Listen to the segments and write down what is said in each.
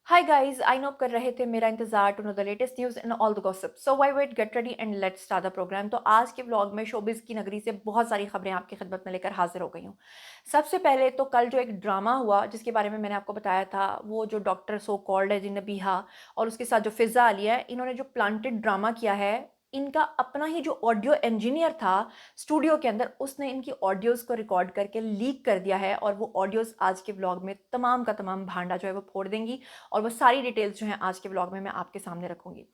Hi guys, I know आप कर रहे थे मेरा इंतजार to know the latest news and all the gossip. So why wait, get ready and let's start the program. तो आज के व्लॉग में शोबिज़ की नगरी से बहुत सारी खबरें आपकी खिदमत में लेकर हाजिर हो गई हूँ। सबसे पहले तो कल जो एक ड्रामा हुआ जिसके बारे में मैंने आपको बताया था, वो जो डॉक्टर सो कॉल्ड है जी नबीहा और उसके साथ जो फ़िज़ा आलिया है, इन्होंने जो प्लांटेड ड्रामा किया है, इनका अपना ही जो ऑडियो इंजीनियर था स्टूडियो के अंदर, उसने इनकी ऑडियोज़ को रिकॉर्ड करके लीक कर दिया है और वो ऑडियोज़ आज के व्लॉग में तमाम का तमाम भांडा जो है वो फोड़ देंगी और वो सारी डिटेल्स जो हैं आज के व्लॉग में मैं आपके सामने रखूंगी।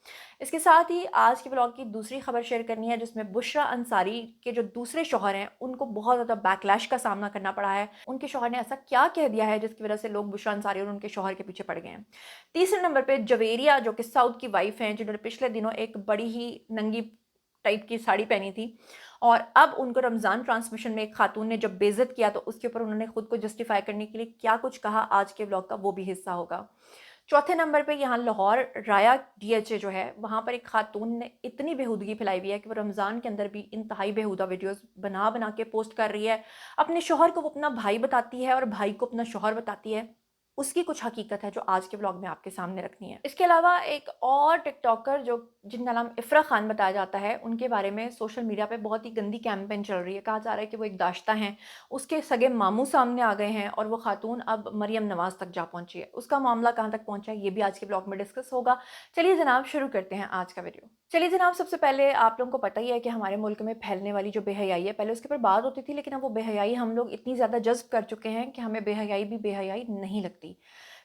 इसके साथ ही आज के व्लॉग की दूसरी खबर शेयर करनी है जिसमें बुशरा अंसारी के जो दूसरे शौहर हैं उनको बहुत ज़्यादा बैकलैश का सामना करना पड़ा है। उनके शौहर ने ऐसा क्या कह दिया है जिसकी वजह से लोग बुशरा अंसारी और उनके शौहर के पीछे पड़ गए हैं। तीसरे नंबर पर जवेरिया, जो कि साउथ की वाइफ हैं, जिन्होंने पिछले दिनों एक बड़ी ही नंगी टाइप की साड़ी पहनी थी और अब उनको रमज़ान ट्रांसमिशन में एक खातून ने जब बेइज्जत किया तो उसके ऊपर उन्होंने खुद को जस्टिफाई करने के लिए क्या कुछ कहा, आज के व्लॉग का वो भी हिस्सा होगा। चौथे नंबर पे यहाँ लाहौर राया डीएचए जो है, वहाँ पर एक खातून ने इतनी बेहूदगी फैलाई हुई है कि वो रमज़ान के अंदर भी इंतहाई बेहुदा वीडियोस बना बना के पोस्ट कर रही है। अपने शौहर को वो अपना भाई बताती है और भाई को अपना शौहर बताती है। उसकी कुछ हकीकत है जो आज के व्लॉग में आपके सामने रखनी है। इसके अलावा एक और टिकटॉकर जो जिनका नाम इफ़रा खान बताया जाता है, उनके बारे में सोशल मीडिया पे बहुत ही गंदी कैंपेन चल रही है। कहा जा रहा है कि वो एक दाश्ता हैं, उसके सगे मामू सामने आ गए हैं और वो खातून अब मरियम नवाज़ तक जा पहुंची है। उसका मामला कहाँ तक पहुंचा है ये भी आज के ब्लॉग में डिस्कस होगा। चलिए जनाब, शुरू करते हैं आज का वीडियो। चलिए जनाब, सबसे पहले आप लोगों को पता ही है कि हमारे मुल्क में फैलने वाली जो बेहयाई है, पहले उसके ऊपर बात होती थी, लेकिन अब वो बेहयाई हम लोग इतनी ज़्यादा जज्ब कर चुके हैं कि हमें बेहयाई भी बेहयाई नहीं लगती।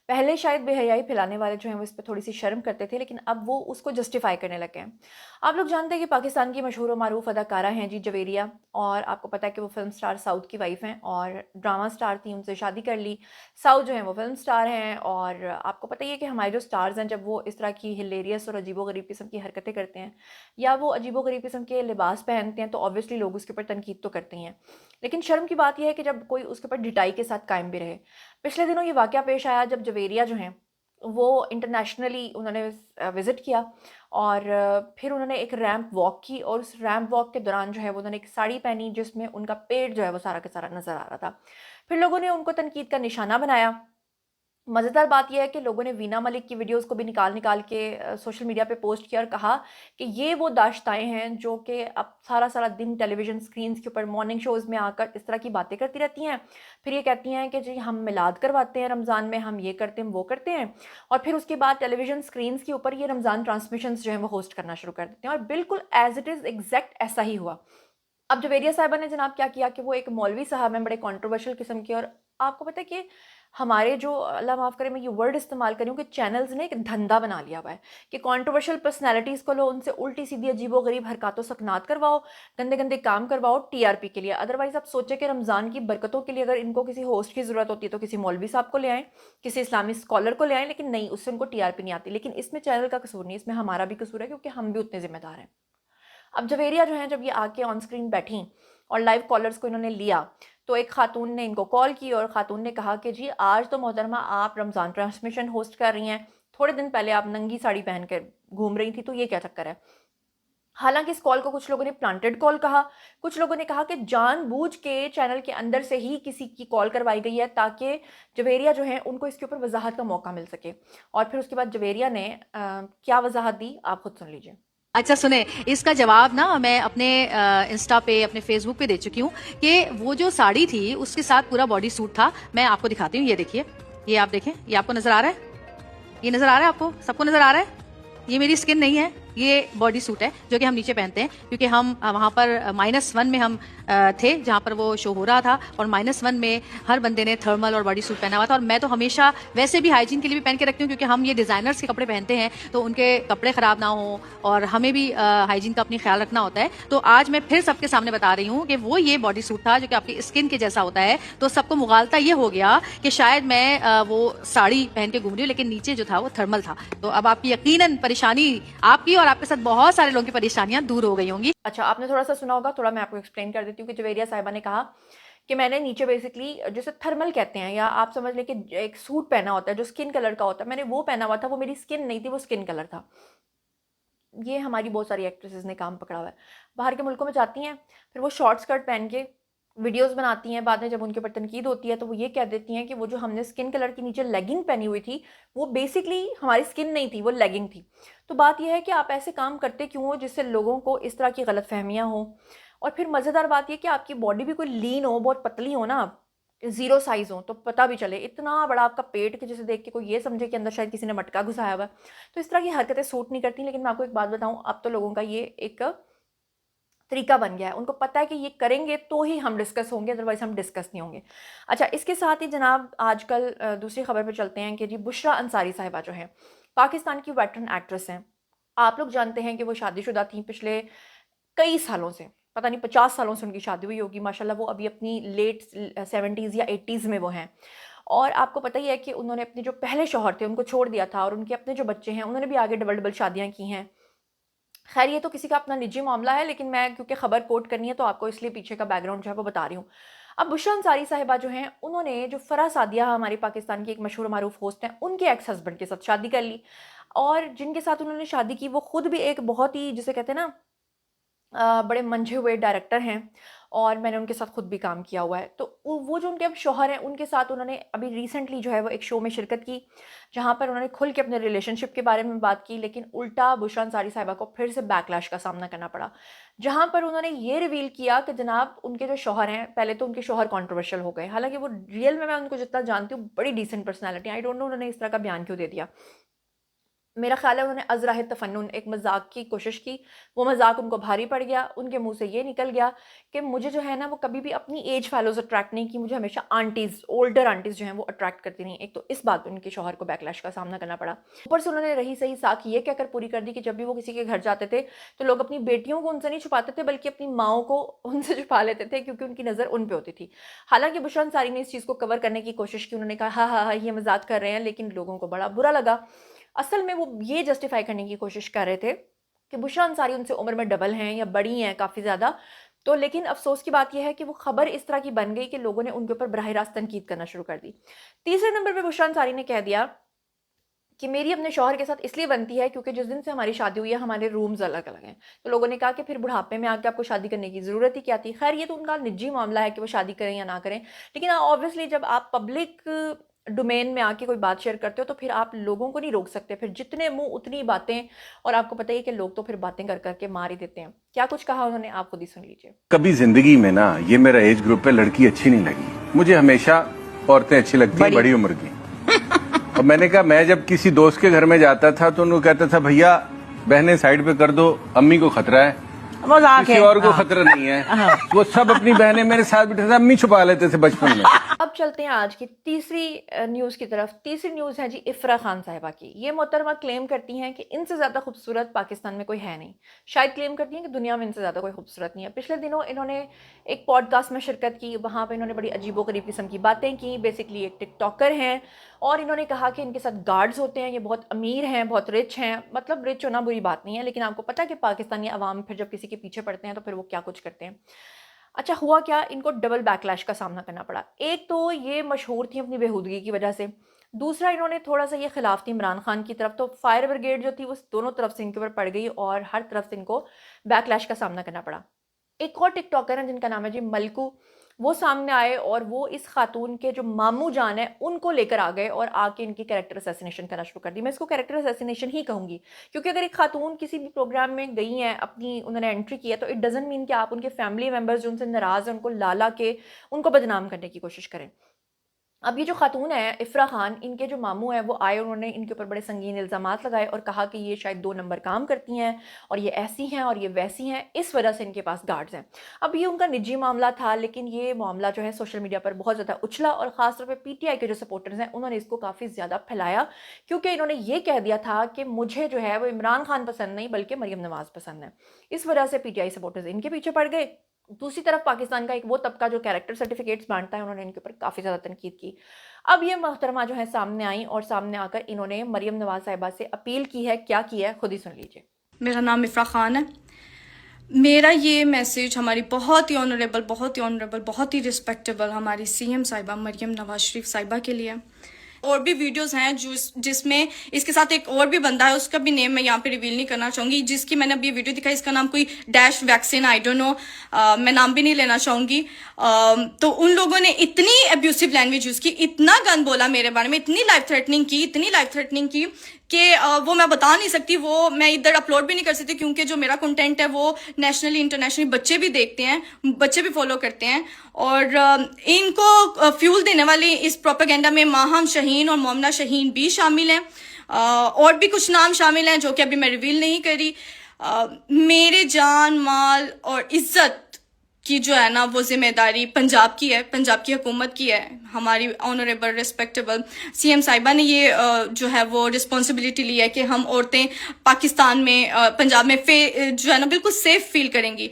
पहले शायद बेहयाई फैलाने वाले जो हैं वो इस पे थोड़ी सी शर्म करते थे, लेकिन अब वो उसको जस्टिफाई करने लगे हैं। आप लोग जानते हैं कि पाकिस्तान की मशहूर और मारूफ अदाकारा हैं जी जवेरिया, और आपको पता है कि वो फिल्म स्टार साउथ की वाइफ हैं और ड्रामा स्टार थी, उनसे शादी कर ली। साउथ जो है वो फिल्म स्टार हैं और आपको पता ही है कि हमारे जो स्टार्स हैं, जब वो इस तरह की हिलेरियस और अजीबोगरीब किस्म की हरकतें करते हैं या वो अजीबोगरीब किस्म के लिबास पहनते हैं तो ऑब्वियसली लोग उसके ऊपर तनकीद तो करते ही हैं। लेकिन शर्म की बात यह है कि जब कोई उसके ऊपर ढिठाई के साथ कायम भी रहे। पिछले दिनों ये वाक़या पेश आया जब जवेरिया जो हैं वो इंटरनेशनली उन्होंने विज़िट किया और फिर उन्होंने एक रैंप वॉक की और उस रैंप वॉक के दौरान जो है वो उन्होंने एक साड़ी पहनी जिसमें उनका पेट जो है वो सारा का सारा नज़र आ रहा था। फिर लोगों ने उनको तनकीद का निशाना बनाया। मज़ेदार बात ये है कि लोगों ने वीना मलिक की वीडियोज़ को भी निकाल-निकाल के सोशल मीडिया पे पोस्ट किया और कहा कि ये वो दाश्ताएँ हैं जो कि अब सारा-सारा दिन टेलीविज़न स्क्रीन्स के ऊपर मॉर्निंग शोज़ में आकर इस तरह की बातें करती रहती हैं। फिर ये कहती हैं कि जी हम मिलाद करवाते हैं रमज़ान में, हम ये करते हैं, वो करते हैं, और फिर उसके बाद टेलीविज़न स्क्रीन्स के ऊपर ये रमज़ान ट्रांसमिशंस जो हैं वो होस्ट करना शुरू कर देते हैं और बिल्कुल एज़ इट इज़ एग्ज़ैक्ट ऐसा ही हुआ। अब जवेरिया साहिबा ने जनाब क्या किया कि वो एक मौलवी साहब हैं बड़े कंट्रोवर्शियल किस्म के, और आपको पता है कि हमारे जो, अल्लाह माफ़ करे मैं ये वर्ड इस्तेमाल कर रही हूँ, कि चैनल्स ने एक धंधा बना लिया हुआ है कि कंट्रोवर्शियल पर्सनैलिटीज़ को लो, उनसे उल्टी सीधी अजीबो गरीब हरकतों सकनात करवाओ, गंदे गंदे काम करवाओ टीआरपी के लिए। अदरवाइज़ आप सोचें कि रमज़ान की बरकतों के लिए अगर इनको किसी होस्ट की ज़रूरत होती है तो किसी मौलवी साहब को ले आएँ, किसी इस्लामी स्कॉलर को ले आएँ, लेकिन नहीं, उससे उनको टीआरपी नहीं आती। लेकिन इसमें चैनल का कसूर नहीं, इसमें हमारा भी कसूर है क्योंकि हम भी उतने ज़िम्मेदार हैं। अब जवेरिया जो हैं जब ये आके ऑन स्क्रीन बैठी और लाइव कॉलर्स को इन्होंने लिया, तो एक खातून ने इनको कॉल की और खातून ने कहा कि जी आज तो मोहतरमा आप रमज़ान ट्रांसमिशन होस्ट कर रही हैं, थोड़े दिन पहले आप नंगी साड़ी पहन कर घूम रही थी, तो ये क्या चक्कर है। हालांकि इस कॉल को कुछ लोगों ने प्लांटेड कॉल कहा, कुछ लोगों ने कहा कि जानबूझ के चैनल के अंदर से ही किसी की कॉल करवाई गई है ताकि जवेरिया जो है उनको इसके ऊपर वजाहत का मौका मिल सके। और फिर उसके बाद जवेरिया ने क्या वजाहत दी, आप खुद सुन लीजिए। अच्छा सुने, इसका जवाब ना मैं अपने इंस्टा पे, अपने फेसबुक पे दे चुकी हूँ कि वो जो साड़ी थी उसके साथ पूरा बॉडी सूट था। मैं आपको दिखाती हूँ, ये देखिए, ये आप देखें, ये आपको नजर आ रहा है, ये नजर आ रहा है आपको, सबको नजर आ रहा है। ये मेरी स्किन नहीं है, ये बॉडी सूट है जो कि हम नीचे पहनते हैं, क्योंकि हम वहां पर -1 में हम थे जहां पर वो शो हो रहा था, और -1 में हर बंदे ने थर्मल और बॉडी सूट पहना हुआ था। और मैं तो हमेशा वैसे भी हाइजीन के लिए भी पहन के रखती हूँ, क्योंकि हम ये डिजाइनर्स के कपड़े पहनते हैं तो उनके कपड़े खराब ना हो और हमें भी हाइजीन का अपनी ख्याल रखना होता है। तो आज मैं फिर सबके सामने बता रही हूँ कि वो ये बॉडी सूट था जो कि आपकी स्किन के जैसा होता है। तो सबको मुगालता ये हो गया कि शायद मैं वो साड़ी पहन के घूम रही हूँ, लेकिन नीचे जो था वो थर्मल था। तो अब आपकी यकीनन परेशानी, आपकी और आपके साथ बहुत सारे लोगों की परेशानियां दूर हो गई होंगी। अच्छा, आपने थोड़ा सा सुना होगा, थोड़ा मैं आपको एक्सप्लेन कर देती हूँ कि जवेरिया साहिबा ने कहा कि मैंने नीचे बेसिकली जैसे थर्मल कहते हैं, या आप समझ लें कि एक सूट पहना होता है जो स्किन कलर का होता है, मैंने वो पहना हुआ था। वो मेरी स्किन नहीं थी, वो स्किन कलर था। ये हमारी बहुत सारी एक्ट्रेसेस ने काम पकड़ा हुआ है, बाहर के मुल्कों में जाती हैं, फिर वो शॉर्ट स्कर्ट पहन के वीडियोस बनाती हैं, बाद में जब उनके ऊपर तनकीद होती है तो वो ये कह देती हैं कि वो जो हमने स्किन कलर की नीचे लेगिंग पहनी हुई थी वो बेसिकली हमारी स्किन नहीं थी, वो लेगिंग थी। तो बात यह है कि आप ऐसे काम करते क्यों हो जिससे लोगों को इस तरह की गलतफहमियां हो। और फिर मज़ेदार बात यह कि आपकी बॉडी भी कोई लीन हो, बहुत पतली हो ना, ज़ीरो साइज़ हो, तो पता भी चले इतना बड़ा आपका पेट कि जिसे देख के कोई ये समझे कि अंदर शायद किसी ने मटका घुसाया हुआ है। तो इस तरह की हरकतें सूट नहीं करती। लेकिन मैं आपको एक बात बताऊं, अब तो लोगों का ये एक तरीका बन गया है, उनको पता है कि ये करेंगे तो ही हम डिस्कस होंगे, अदरवाइज हम डिस्कस नहीं होंगे। अच्छा, इसके साथ ही जनाब आजकल दूसरी खबर पे चलते हैं कि जी बुशरा अंसारी साहिबा जो हैं पाकिस्तान की वेटरन एक्ट्रेस हैं। आप लोग जानते हैं कि वो शादीशुदा थी पिछले कई सालों से, पता नहीं 50 सालों से उनकी शादी हुई होगी माशाल्लाह। वो अभी अपनी लेट 70s या 80s में वो हैं। और आपको पता ही है कि उन्होंने अपने जो पहले शौहर थे उनको छोड़ दिया था, और उनके अपने जो बच्चे हैं उन्होंने भी आगे डबल डबल शादियां की हैं। खैर ये तो किसी का अपना निजी मामला है, लेकिन मैं क्योंकि खबर कोट करनी है तो आपको इसलिए पीछे का बैकग्राउंड जो है वो बता रही हूँ। अब बुशरा अंसारी साहिबा जो हैं उन्होंने जो फराह सादिया हमारी पाकिस्तान की एक मशहूर मारूफ होस्ट हैं उनके एक्स हस्बैंड के साथ शादी कर ली। और जिनके साथ उन्होंने शादी की वो खुद भी एक बहुत ही जिसे कहते हैं ना बड़े मंझे हुए डायरेक्टर हैं, और मैंने उनके साथ खुद भी काम किया हुआ है। तो वो जो उनके अब शौहर हैं उनके साथ उन्होंने अभी रिसेंटली जो है वो एक शो में शिरकत की, जहाँ पर उन्होंने खुल के अपने रिलेशनशिप के बारे में बात की। लेकिन उल्टा बुशरा अंसारी साहिबा को फिर से बैकलैश का सामना करना पड़ा, जहाँ पर उन्होंने ये रिवील किया कि जनाब उनके जो शौहर हैं, पहले तो उनके शौहर कॉन्ट्रोवर्शियल हो गए, हालांकि वो रियल में मैं उनको जितना जानती हूँ बड़ी decent personality. I don't know उन्होंने इस तरह का बयान क्यों दे दिया। मेरा ख्याल है उन्होंने अज़राह तफन्नुन एक मजाक की कोशिश की, वो मजाक उनको भारी पड़ गया, उनके मुंह से ये निकल गया कि मुझे जो है ना वो कभी भी अपनी एज फैलोज अट्रैक्ट नहीं की, मुझे हमेशा आंटीज़, ओल्डर आंटीज़ जो हैं वो अट्रैक्ट करती नहीं। एक तो इस बात पर उनके शौहर को बैकलैश का सामना करना पड़ा। ऊपर से उन्होंने रही सही साख ये कहकर पूरी कर दी कि जब भी वो किसी के घर जाते थे तो लोग अपनी बेटियों को उनसे नहीं छुपाते थे बल्कि अपनी माओं को उनसे छुपा लेते थे, क्योंकि उनकी नज़र उन पर होती थी। हालांकि बुशरा अंसारी ने इस चीज़ को कवर करने की कोशिश की, उन्होंने कहा हाँ हाँ हाँ ये मजाक कर रहे हैं, लेकिन लोगों को बड़ा बुरा लगा। असल में वो ये जस्टिफाई करने की कोशिश कर रहे थे कि बुशरा अंसारी उनसे उम्र में डबल हैं या बड़ी हैं काफ़ी ज़्यादा। तो लेकिन अफसोस की बात यह है कि वो खबर इस तरह की बन गई कि लोगों ने उनके ऊपर बराह रास्त तनकीद करना शुरू कर दी। तीसरे नंबर पर बुशरा अंसारी ने कह दिया कि मेरी अपने शौहर के साथ इसलिए बनती है क्योंकि जिस दिन से हमारी शादी हुई है हमारे रूम्स अलग अलग हैं। तो लोगों ने कहा कि फिर बुढ़ापे में आके आपको शादी करने की ज़रूरत ही क्या थी। खैर ये तो उनका निजी मामला है कि वो शादी करें या ना करें, लेकिन ऑब्वियसली जब आप पब्लिक डोमेन में आके कोई बात शेयर करते हो तो फिर आप लोगों को नहीं रोक सकते, फिर जितने मुंह उतनी बातें। और आपको पता ही है कि लोग तो फिर बातें कर करके मार ही देते हैं। क्या कुछ कहा उन्होंने, आप खुद ही सुन लीजिए। कभी जिंदगी में ना ये मेरा एज ग्रुप है लड़की अच्छी नहीं लगी, मुझे हमेशा औरतें अच्छी लगती हैं बड़ी उम्र की। और मैंने कहा मैं जब किसी दोस्त के घर में जाता था तो उनको कहता था भैया बहनें साइड पे कर दो, अम्मी को खतरा है, किसी और को खतरा नहीं है। वो सब अपनी बहनें मेरे साथ बिठा थे, अम्मी छुपा लेते थे बचपन में। अब चलते हैं आज की तीसरी न्यूज़ की तरफ। तीसरी न्यूज़ है जी इफ़रा खान साहिबा की। ये मोहतरमा क्लेम करती हैं कि इनसे ज़्यादा खूबसूरत पाकिस्तान में कोई है नहीं। शायद क्लेम करती हैं कि दुनिया में इनसे ज़्यादा कोई खूबसूरत नहीं है। पिछले दिनों इन्होंने एक पॉडकास्ट में शिरकत की, वहाँ पे इन्होंने बड़ी अजीबोगरीब किस्म की बातें की। बेसिकली एक टिकटॉकर हैं, और इन्होंने कहा कि इनके साथ गार्ड्स होते हैं, ये बहुत अमीर हैं, बहुत रिच हैं। मतलब रिच होना बुरी बात नहीं है, लेकिन आपको पता है कि पाकिस्तानी अवाम फिर जब किसी के पीछे पड़ते हैं तो फिर वो क्या कुछ करते हैं। अच्छा हुआ क्या, इनको डबल बैकलैश का सामना करना पड़ा। एक तो ये मशहूर थी अपनी बेहूदगी की वजह से, दूसरा इन्होंने थोड़ा सा ये खिलाफ थी इमरान खान की तरफ, तो फायर ब्रिगेड जो थी वो दोनों तरफ से इनके ऊपर पड़ गई और हर तरफ से इनको बैकलैश का सामना करना पड़ा। एक और टिकटॉकर है जिनका नाम है जी मलकू, वो सामने आए और वो इस खातून के जो मामू जान है उनको लेकर आ गए और आके इनकी कैरेक्टर असैसिनेशन करना शुरू कर दी। मैं इसको कैरेक्टर असैसिनेशन ही कहूँगी, क्योंकि अगर एक खातून किसी भी प्रोग्राम में गई हैं, अपनी उन्होंने एंट्री की है, तो इट डजंट मीन कि आप उनके फैमिली मेम्बर्स जो उनसे नाराज़ हैं उनको ला ला के उनको बदनाम करने की कोशिश करें। अब ये जो खातून है इफ़रा खान, इनके जो मामू हैं वो आए, उन्होंने इनके ऊपर बड़े संगीन इल्ज़ामात लगाए और कहा कि ये शायद 2 नंबर काम करती हैं और ये ऐसी हैं और ये वैसी हैं, इस वजह से इनके पास गार्ड्स हैं। अब ये उनका निजी मामला था, लेकिन ये मामला जो है सोशल मीडिया पर बहुत ज़्यादा उछला और ख़ासतौर पर पीटीआई के जो सपोर्टर्स हैं उन्होंने इसको काफ़ी ज़्यादा फैलाया, क्योंकि इन्होंने ये कह दिया था कि मुझे जो है वो इमरान खान पसंद नहीं बल्कि मरीम नवाज़ पसंद है। इस वजह से पीटीआई सपोर्टर्स इनके पीछे पड़ गए। दूसरी तरफ पाकिस्तान का एक वो तबका जो कैरेक्टर सर्टिफिकेट्स बांटता है, उन्होंने इनके ऊपर काफ़ी ज़्यादा तनकीद की। अब ये मोहतरमा जो है सामने आई और सामने आकर इन्होंने मरीम नवाज साहिबा से अपील की है। क्या की है, खुद ही सुन लीजिए। मेरा नाम इफ़रा खान है। मेरा ये मैसेज हमारी बहुत ही ऑनरेबल, बहुत ही रिस्पेक्टेबल हमारी सीएम साहिबा मरीम नवाज शरीफ साहिबा के लिए। और भी वीडियोस हैं जिसमें इसके साथ एक और भी बंदा है, उसका भी नेम मैं यहाँ पे रिवील नहीं करना चाहूंगी, जिसकी मैंने अभी वीडियो दिखाई, इसका नाम कोई dash vaccine, I don't no, मैं नाम भी नहीं लेना चाहूंगी। तो उन लोगों ने इतनी अब्यूसिव लैंग्वेज यूज की, इतना गंद बोला मेरे बारे में, इतनी लाइफ थ्रेटनिंग की कि वो मैं बता नहीं सकती, वो मैं इधर अपलोड भी नहीं कर सकती, क्योंकि जो मेरा कंटेंट है वो नेशनली इंटरनेशनली बच्चे भी देखते हैं, बच्चे भी फॉलो करते हैं। और इनको फ्यूल देने वाली इस प्रोपेगेंडा में माहम शहीन और मोमना शहीन भी शामिल हैं, और भी कुछ नाम शामिल हैं जो कि अभी मैं रिवील नहीं करी। मेरे जान माल और इज्जत की जो है ना वो जिम्मेदारी पंजाब की है, पंजाब की हुकूमत की है। हमारी ऑनरेबल रिस्पेक्टेबल सीएम साहिबा ने ये जो है वो रिस्पॉन्सिबिलिटी ली है कि हम औरतें पाकिस्तान में पंजाब में जो है ना बिल्कुल सेफ फील करेंगी।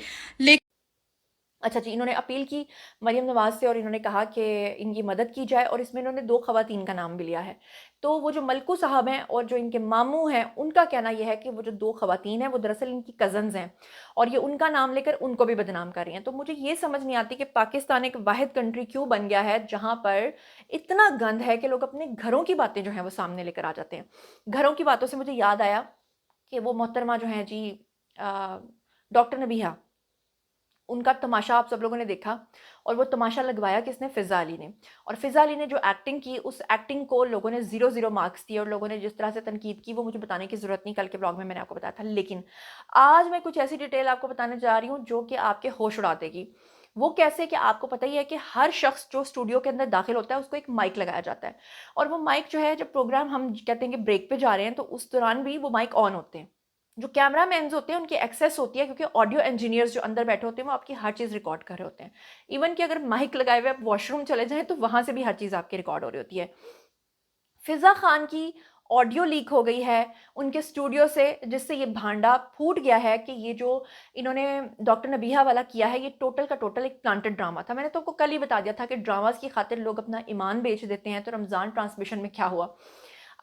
अच्छा जी, इन्होंने अपील की मरियम नवाज से और इन्होंने कहा कि इनकी मदद की जाए, और इसमें इन्होंने 2 ख़वातीन का नाम भी लिया है। तो वो जो मलकू साहब हैं और जो इनके मामू हैं, उनका कहना यह है कि वो जो 2 ख़वातीन हैं वो दरअसल इनकी कज़न्स हैं और ये उनका नाम लेकर उनको भी बदनाम कर रही हैं। तो मुझे ये समझ नहीं आती कि पाकिस्तान एक वाहिद कंट्री क्यों बन गया है जहाँ पर इतना गंद है कि लोग अपने घरों की बातें जो हैं वो सामने लेकर आ जाते हैं। घरों की बातों से मुझे याद आया कि वो मोहतरमा जो हैं जी डॉक्टर नबीहा, उनका तमाशा आप सब लोगों ने देखा, और वो तमाशा लगवाया किसने? फ़िज़ा अली ने। और फ़िज़ा अली ने जो एक्टिंग की, उस एक्टिंग को लोगों ने 0-0 मार्क्स दिए, और लोगों ने जिस तरह से तनकीद की वो मुझे बताने की ज़रूरत नहीं, कल के ब्लॉग में मैंने आपको बताया था। लेकिन आज मैं कुछ ऐसी डिटेल आपको बताने जा रही हूँ जो कि आपके होश उड़ा देगी। वो कैसे कि आपको पता ही है कि हर शख्स जो स्टूडियो के अंदर दाखिल होता है उसको एक माइक लगाया जाता है, और वो माइक जो है, जब प्रोग्राम हम कहते हैं कि ब्रेक पे जा रहे हैं तो उस दौरान भी वो माइक ऑन होते हैं। जो कैमरा मैन्स होते हैं उनकी एक्सेस होती है, क्योंकि ऑडियो इंजीनियर्स जो अंदर बैठे होते हैं वो आपकी हर चीज़ रिकॉर्ड कर रहे होते हैं। इवन कि अगर माइक लगाए हुए आप वॉशरूम चले जाएं तो वहाँ से भी हर चीज़ आपकी रिकॉर्ड हो रही होती है। फ़िज़ा खान की ऑडियो लीक हो गई है उनके स्टूडियो से, जिससे ये भांडा फूट गया है कि ये जो इन्होंने डॉक्टर नबीहा वाला किया है ये टोटल का टोटल एक प्लांटेड ड्रामा था। मैंने तो आपको कल ही बता दिया था कि ड्रामास की खातिर लोग अपना ईमान बेच देते हैं, तो रमज़ान ट्रांसमिशन में क्या हुआ।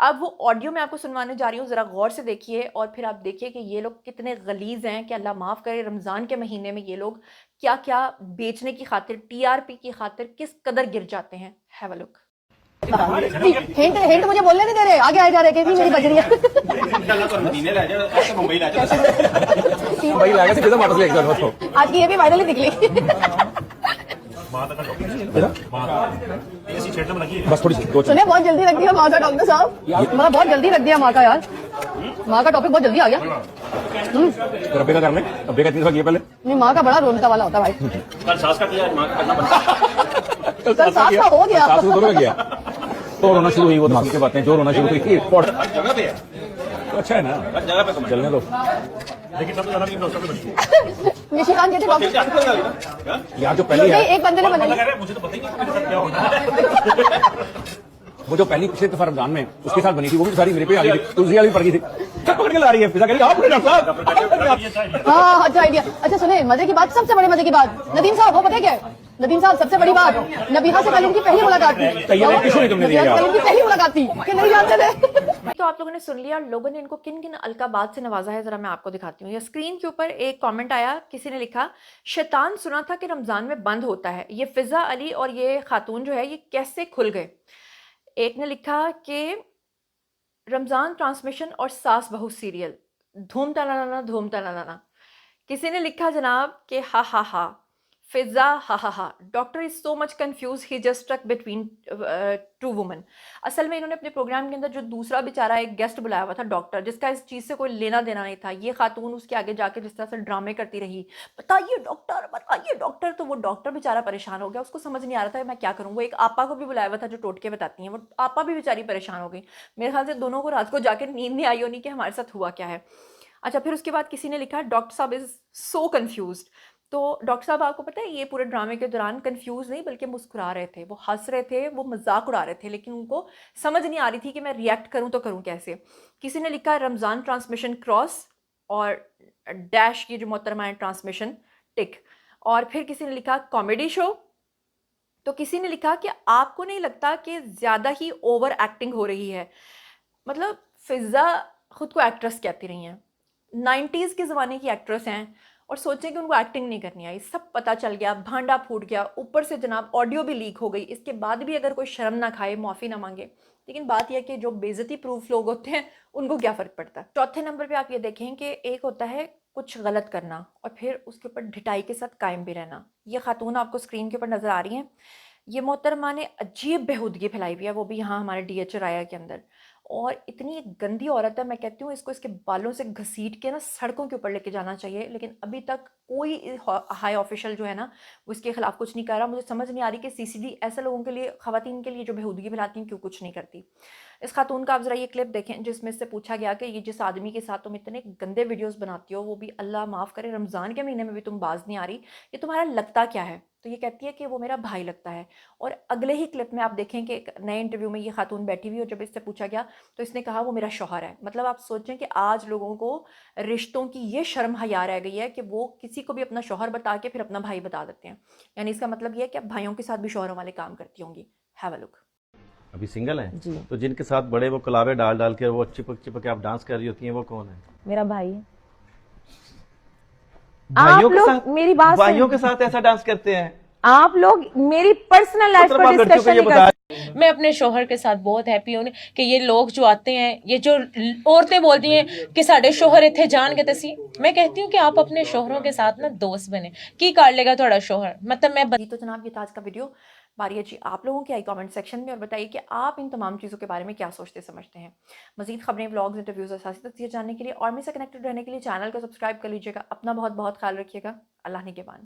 अब वो ऑडियो मैं आपको सुनवाने जा रही हूँ, ज़रा गौर से देखिए और फिर आप देखिए कि ये लोग कितने गलीज़ हैं कि अल्लाह माफ़ करे, रमज़ान के महीने में ये लोग क्या क्या बेचने की खातिर, टीआरपी की खातिर किस कदर गिर जाते हैं। Have a look. Hint hint मुझे बोलने नहीं दे रहे, आगे आए जा रहे कि मेरी बज रही है। मुंबई लाएगा सीधा वापस ले जाओ। आज की ये भी वायरल ही निकली। बस थोड़ी सी सुनिए, बहुत जल्दी रख दिया माँ का डॉक्टर साहब, मतलब बहुत जल्दी रख दिया माँ का यार, माँ का टॉपिक बहुत जल्दी आ गया। रब्बे का करने, रब्बे का इतनी पहले नहीं, माँ का बड़ा रोलता वाला होता है भाई। कल सास का किया, माँ का करना पड़ता। कल सास का हो गया, सास दोनों का किया तो रोना शुरू हुई, वो दिमाग की बातें जो रोना शुरू हुई थी। जगह पे है तो अच्छा है ना, जगह पे चलने दो। लेकिन सबसे ज्यादा निशिकांत कहते डॉक्टर यार जो पहले एक बंदे ने बनाई, मुझे तो पता ही नहीं क्या होना। वो जो पहली पिछले दफा रमजान में उसके साथ बनी थी वो भी सारी मेरे पे आ गई थी, तुलसी वाली पड़ गई थी, पकड़ के ला रही है फिजा कह रही है डॉक्टर साहब। हाँ अच्छा आइडिया। अच्छा सुने, मजे की बात, सबसे बड़े मजे की बात, नदीम साहब वो पता है क्या है? नदीम साहब सबसे बड़ी बात, नबीहा से कल उनकी पहली मुलाकात थी, कल उनकी पहली मुलाकात थी कि नहीं जानते थे। तो आप लोगों ने सुन लिया, लोगों ने इनको किन किन अलकाबात से नवाजा है, जरा मैं आपको दिखाती हूँ। या स्क्रीन के ऊपर एक कमेंट आया, किसी ने लिखा, शैतान सुना था कि रमजान में बंद होता है, ये फिजा अली और ये खातून जो है ये कैसे खुल गए। एक ने लिखा कि रमजान ट्रांसमिशन और सास बहू सीरियल धूम तलाना धूम तलाना। किसी ने लिखा जनाब कि हा हा हा फिजा हा हा हा, doctor is so much confuse, he just stuck between two women. असल में इन्होंने अपने प्रोग्राम के अंदर जो दूसरा बेचारा एक गेस्ट बुलाया हुआ था डॉक्टर, जिसका इस चीज़ से कोई लेना देना नहीं था, ये खातून उसके आगे जाके जिस तरह से ड्रामे करती रही, बताइए डॉक्टर, तो वो डॉक्टर बेचारा परेशान हो गया, उसको समझ नहीं आ रहा था मैं क्या करूँ। वो एक आपा को भी बुलाया हुआ था जो टोटके बताती हैं, वो आपा भी बेचारी परेशान हो गई। मेरे ख्याल से दोनों को रात को जाकर नींद नहीं आई होनी कि हमारे साथ हुआ क्या है। अच्छा, फिर उसके बाद किसी ने लिखा, डॉक्टर साहब इज सो कन्फ्यूज्ड। तो डॉक्टर साहब आपको पता है ये पूरे ड्रामे के दौरान कंफ्यूज नहीं बल्कि मुस्कुरा रहे थे, वो हंस रहे थे, वो मजाक उड़ा रहे थे, लेकिन उनको समझ नहीं आ रही थी कि मैं रिएक्ट करूं तो करूं कैसे। किसी ने लिखा रमज़ान ट्रांसमिशन क्रॉस और डैश की जो मोहतरमा है ट्रांसमिशन टिक। और फिर किसी ने लिखा कॉमेडी शो। तो किसी ने लिखा कि आपको नहीं लगता कि ज़्यादा ही ओवर एक्टिंग हो रही है। मतलब फ़िज़ा ख़ुद को एक्ट्रेस कहती रही हैं, 90s के ज़माने की एक्ट्रेस हैं, और सोचें कि उनको एक्टिंग नहीं करनी आई, सब पता चल गया, भांडा फूट गया, ऊपर से जनाब ऑडियो भी लीक हो गई, इसके बाद भी अगर कोई शर्म ना खाए, माफ़ी ना मांगे। लेकिन बात यह कि जो बेइज्जती प्रूफ लोग होते हैं उनको क्या फ़र्क पड़ता है। चौथे नंबर पे आप ये देखें कि एक होता है कुछ गलत करना और फिर उसके ऊपर ढिठाई के साथ कायम भी रहना। ये खातून आपको स्क्रीन के ऊपर नज़र आ रही हैं, ये मोहतरमा ने अजीब बेहूदगी फैलाई हुई है, वो भी यहाँ हमारे DH राया के अंदर। और इतनी गंदी औरत है, मैं कहती हूँ इसको इसके बालों से घसीट के ना सड़कों के ऊपर लेके जाना चाहिए। लेकिन अभी तक कोई हाई ऑफिशियल जो है ना वो इसके खिलाफ कुछ नहीं कर रहा। मुझे समझ नहीं आ रही कि CCD ऐसे लोगों के लिए, खवातीन के लिए जो बेहूदगी फैलाती हैं, क्यों कुछ नहीं करती। इस खातून का आप ज़रा ये क्लिप देखें जिसमें से पूछा गया कि ये जिस आदमी के साथ तुम इतने गंदे वीडियोस बनाती हो, वो भी अल्लाह माफ़ करे रमज़ान के महीने में भी तुम बाज नहीं आ रही, ये तुम्हारा लगता क्या है? तो ये कहती है कि वो मेरा भाई लगता है। और अगले ही क्लिप में आप देखें कि एक नए इंटरव्यू में ये खातून बैठी हुई और जब इससे पूछा गया तो इसने कहा वो मेरा शौहर है। मतलब आप सोचें कि आज लोगों को रिश्तों की ये शर्म हया रह गई है कि वो किसी को भी अपना शौहर बता के फिर अपना भाई बता देते हैं। यानी इसका मतलब ये है कि आप भाइयों के साथ भी शौहरों वाले काम करती होंगी। Have a look. अभी सिंगल है जी। तो जिनके साथ बड़े वो कलावे डाल डाल के वो चिपक चिपक के आप डांस कर रही होती हैं, वो कौन है? मेरा भाई है। भाइयों के लोग साथ, मेरी बात भाइयों सुनिए। के साथ ऐसा डांस करते हैं? आप लोग मेरी पर्सनल लाइफ मतलब पर आप लड़कियों को डिस्कशन ये नहीं बता कर। मैं अपने शोहर के साथ बहुत हैप्पी हूँ कि ये लोग जो आते हैं, ये जो औरतें बोलती हैं कि साडे शोहर इत्थे जान के तसी, मैं कहती हूँ कि आप अपने शोहरों के साथ ना दोस्त बने, की कर लेगा थोड़ा शोहर। मतलब मैं जी तो जनाब ये था आज का वीडियो। बारी अच्छी आप लोगों की आई कमेंट सेक्शन में, और बताइए कि आप इन तमाम चीज़ों के बारे में क्या सोचते समझते हैं। मजीद खबरें, व्लॉग्स, इंटरव्यूज़ और साथ तस्वीर जानने के लिए और मेरे से कनेक्टेड रहने के लिए चैनल को सब्सक्राइब कर लीजिएगा। अपना बहुत बहुत ख्याल रखिएगा। अल्लाह निगहबान।